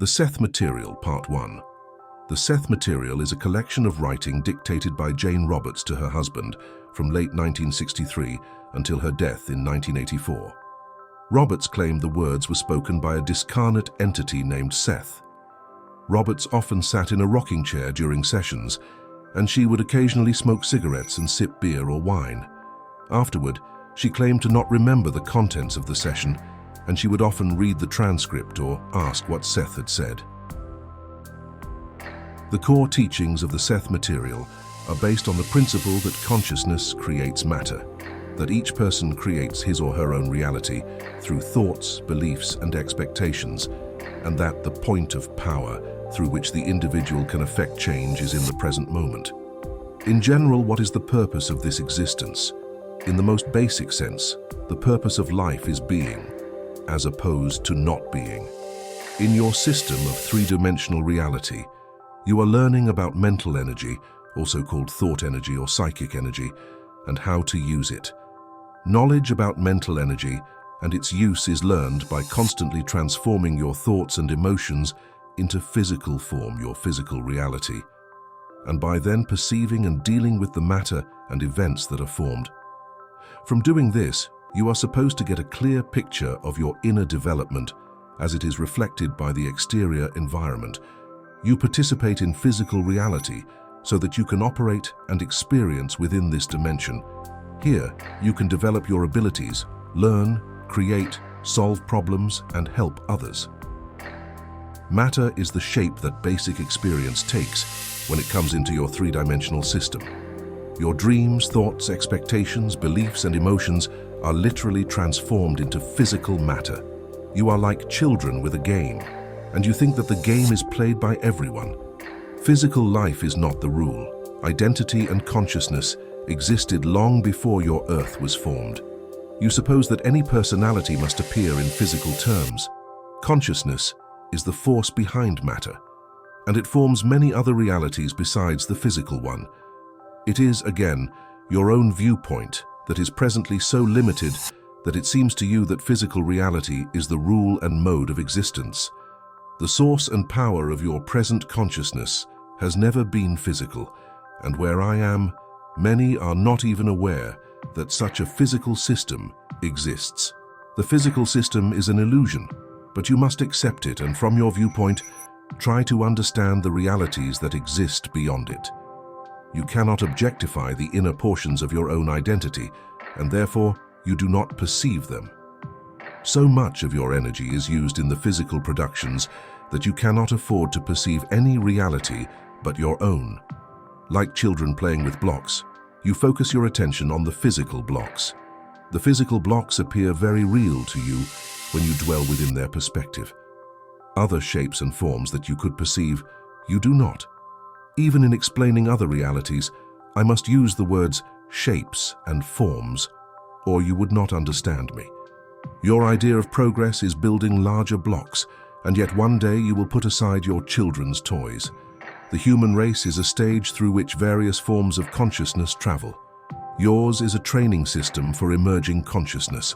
The Seth Material, Part 1. The Seth Material is a collection of writing dictated by Jane Roberts to her husband from late 1963 until her death in 1984. Roberts claimed the words were spoken by a discarnate entity named Seth. Roberts often sat in a rocking chair during sessions, and she would occasionally smoke cigarettes and sip beer or wine. Afterward, she claimed to not remember the contents of the session, and she would often read the transcript or ask what Seth had said. The core teachings of the Seth Material are based on the principle that consciousness creates matter, that each person creates his or her own reality through thoughts, beliefs, and expectations, and that the point of power through which the individual can affect change is in the present moment. In general, what is the purpose of this existence? In the most basic sense, the purpose of life is being, as opposed to not being. In your system of three-dimensional reality, you are learning about mental energy, also called thought energy or psychic energy, and how to use it. Knowledge about mental energy and its use is learned by constantly transforming your thoughts and emotions into physical form, your physical reality, and by then perceiving and dealing with the matter and events that are formed. From doing this, you are supposed to get a clear picture of your inner development as it is reflected by the exterior environment. You participate in physical reality so that you can operate and experience within this dimension. Here, you can develop your abilities, learn, create, solve problems, and help others. Matter is the shape that basic experience takes when it comes into your three-dimensional system. Your dreams, thoughts, expectations, beliefs, and emotions are literally transformed into physical matter. You are like children with a game, and you think that the game is played by everyone. Physical life is not the rule. Identity and consciousness existed long before your earth was formed. You suppose that any personality must appear in physical terms. Consciousness is the force behind matter, and it forms many other realities besides the physical one. It is, again, your own viewpoint that is presently so limited that it seems to you that physical reality is the rule and mode of existence. The source and power of your present consciousness has never been physical, and where I am, many are not even aware that such a physical system exists. The physical system is an illusion, but you must accept it and from your viewpoint, try to understand the realities that exist beyond it. You cannot objectify the inner portions of your own identity, and therefore you do not perceive them. So much of your energy is used in the physical productions that you cannot afford to perceive any reality but your own. Like children playing with blocks, you focus your attention on the physical blocks. The physical blocks appear very real to you when you dwell within their perspective. Other shapes and forms that you could perceive, you do not. Even in explaining other realities, I must use the words shapes and forms, or you would not understand me. Your idea of progress is building larger blocks, and yet one day you will put aside your children's toys. The human race is a stage through which various forms of consciousness travel. Yours is a training system for emerging consciousness.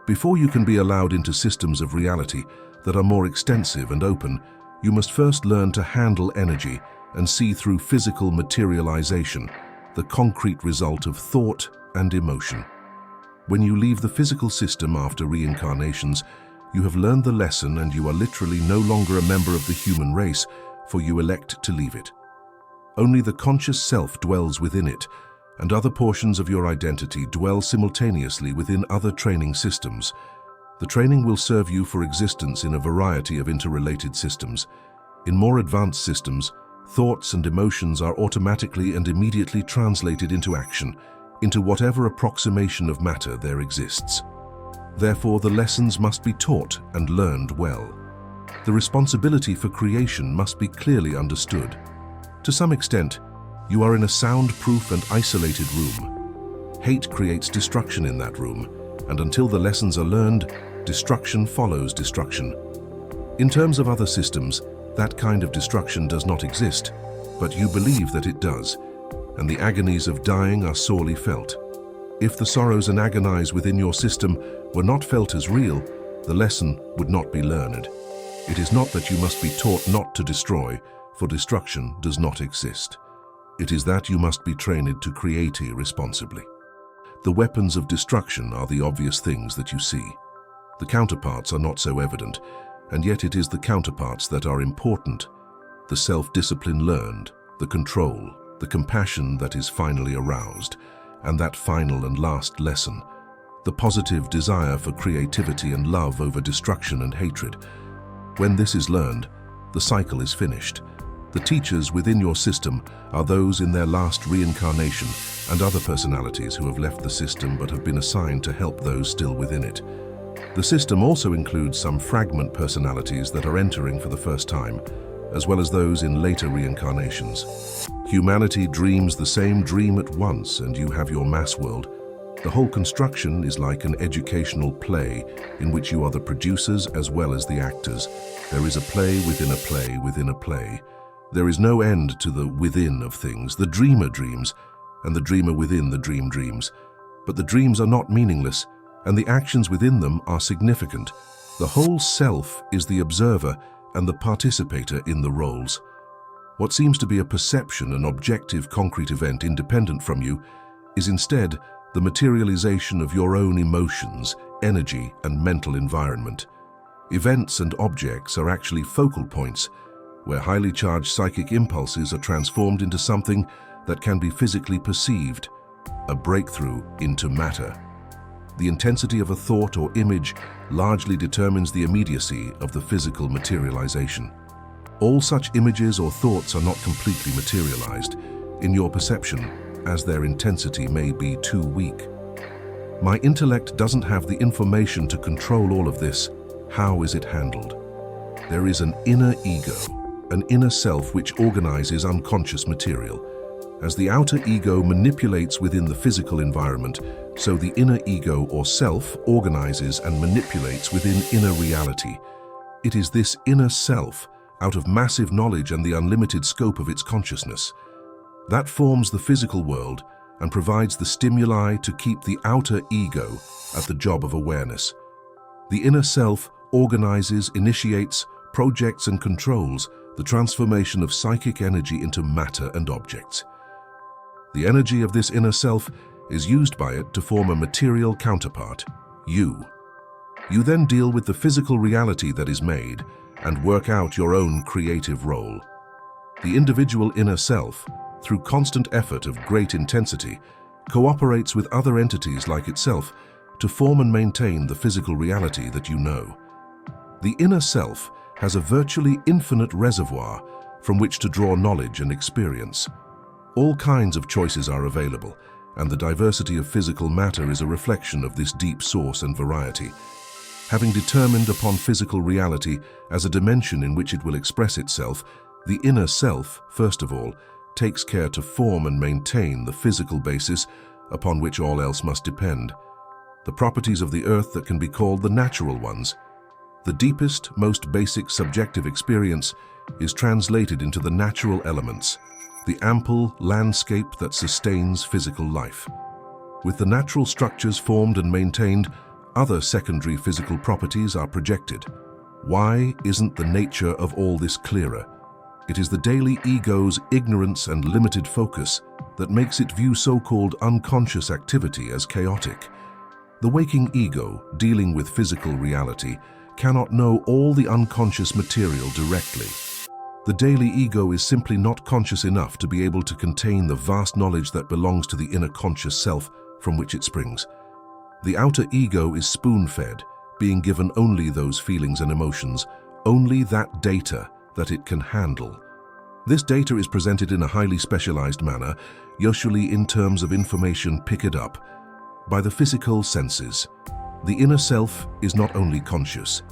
Before you can be allowed into systems of reality that are more extensive and open, you must first learn to handle energy and see through physical materialization, the concrete result of thought and emotion. When you leave the physical system after reincarnations, you have learned the lesson and you are literally no longer a member of the human race, for you elect to leave it. Only the conscious self dwells within it, and other portions of your identity dwell simultaneously within other training systems. The training will serve you for existence in a variety of interrelated systems. In more advanced systems, thoughts and emotions are automatically and immediately translated into action, into whatever approximation of matter there exists. Therefore, the lessons must be taught and learned well. The responsibility for creation must be clearly understood. To some extent, you are in a soundproof and isolated room. Hate creates destruction in that room, and until the lessons are learned, destruction follows destruction. In terms of other systems, that kind of destruction does not exist, but you believe that it does, and the agonies of dying are sorely felt. If the sorrows and agonies within your system were not felt as real, the lesson would not be learned. It is not that you must be taught not to destroy, for destruction does not exist. It is that you must be trained to create irresponsibly. The weapons of destruction are the obvious things that you see. The counterparts are not so evident, and yet it is the counterparts that are important. The self-discipline learned, the control, the compassion that is finally aroused, and that final and last lesson, the positive desire for creativity and love over destruction and hatred. When this is learned, the cycle is finished. The teachers within your system are those in their last reincarnation and other personalities who have left the system but have been assigned to help those still within it. The system also includes some fragment personalities that are entering for the first time, as well as those in later reincarnations. Humanity dreams the same dream at once, and you have your mass world. The whole construction is like an educational play in which you are the producers as well as the actors. There is a play within a play within a play. There is no end to the within of things. The dreamer dreams, and the dreamer within the dream dreams. But the dreams are not meaningless, and the actions within them are significant. The whole self is the observer and the participator in the roles. What seems to be a perception, an objective, concrete event independent from you, is instead the materialization of your own emotions, energy, and mental environment. Events and objects are actually focal points, where highly charged psychic impulses are transformed into something that can be physically perceived, a breakthrough into matter. The intensity of a thought or image largely determines the immediacy of the physical materialization. All such images or thoughts are not completely materialized in your perception, as their intensity may be too weak. My intellect doesn't have the information to control all of this. How is it handled? There is an inner ego, an inner self which organizes unconscious material. As the outer ego manipulates within the physical environment, so the inner ego or self organizes and manipulates within inner reality. It is this inner self, out of massive knowledge and the unlimited scope of its consciousness, that forms the physical world and provides the stimuli to keep the outer ego at the job of awareness. The inner self organizes, initiates, projects and controls the transformation of psychic energy into matter and objects. The energy of this inner self is used by it to form a material counterpart, you. You then deal with the physical reality that is made and work out your own creative role. The individual inner self, through constant effort of great intensity, cooperates with other entities like itself to form and maintain the physical reality that you know. The inner self has a virtually infinite reservoir from which to draw knowledge and experience. All kinds of choices are available, and the diversity of physical matter is a reflection of this deep source and variety. Having determined upon physical reality as a dimension in which it will express itself, the inner self, first of all, takes care to form and maintain the physical basis upon which all else must depend. The properties of the earth that can be called the natural ones. The deepest, most basic subjective experience is translated into the natural elements, the ample landscape that sustains physical life. With the natural structures formed and maintained, other secondary physical properties are projected. Why isn't the nature of all this clearer? It is the daily ego's ignorance and limited focus that makes it view so-called unconscious activity as chaotic. The waking ego, dealing with physical reality, cannot know all the unconscious material directly. The daily ego is simply not conscious enough to be able to contain the vast knowledge that belongs to the inner conscious self from which it springs. The outer ego is spoon-fed, being given only those feelings and emotions, only that data that it can handle. This data is presented in a highly specialized manner, usually in terms of information picked up by the physical senses. The inner self is not only conscious,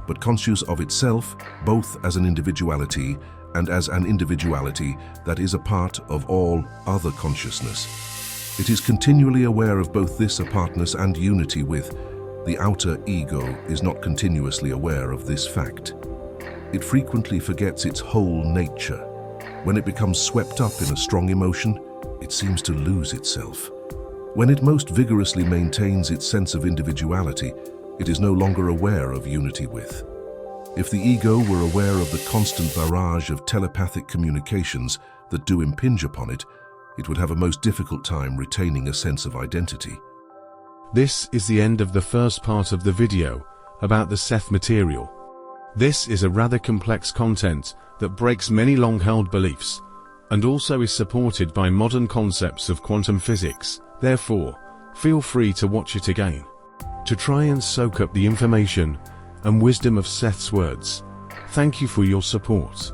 but conscious of itself both as an individuality and as an individuality that is a part of all other consciousness. It is continually aware of both this apartness and unity with. The outer ego is not continuously aware of this fact. It frequently forgets its whole nature. When it becomes swept up in a strong emotion, it seems to lose itself. When it most vigorously maintains its sense of individuality, it is no longer aware of unity with. If the ego were aware of the constant barrage of telepathic communications that do impinge upon it, it would have a most difficult time retaining a sense of identity. This is the end of the first part of the video about the Seth Material. This is a rather complex content that breaks many long-held beliefs and also is supported by modern concepts of quantum physics. Therefore, feel free to watch it again to try and soak up the information and wisdom of Seth's words. Thank you for your support.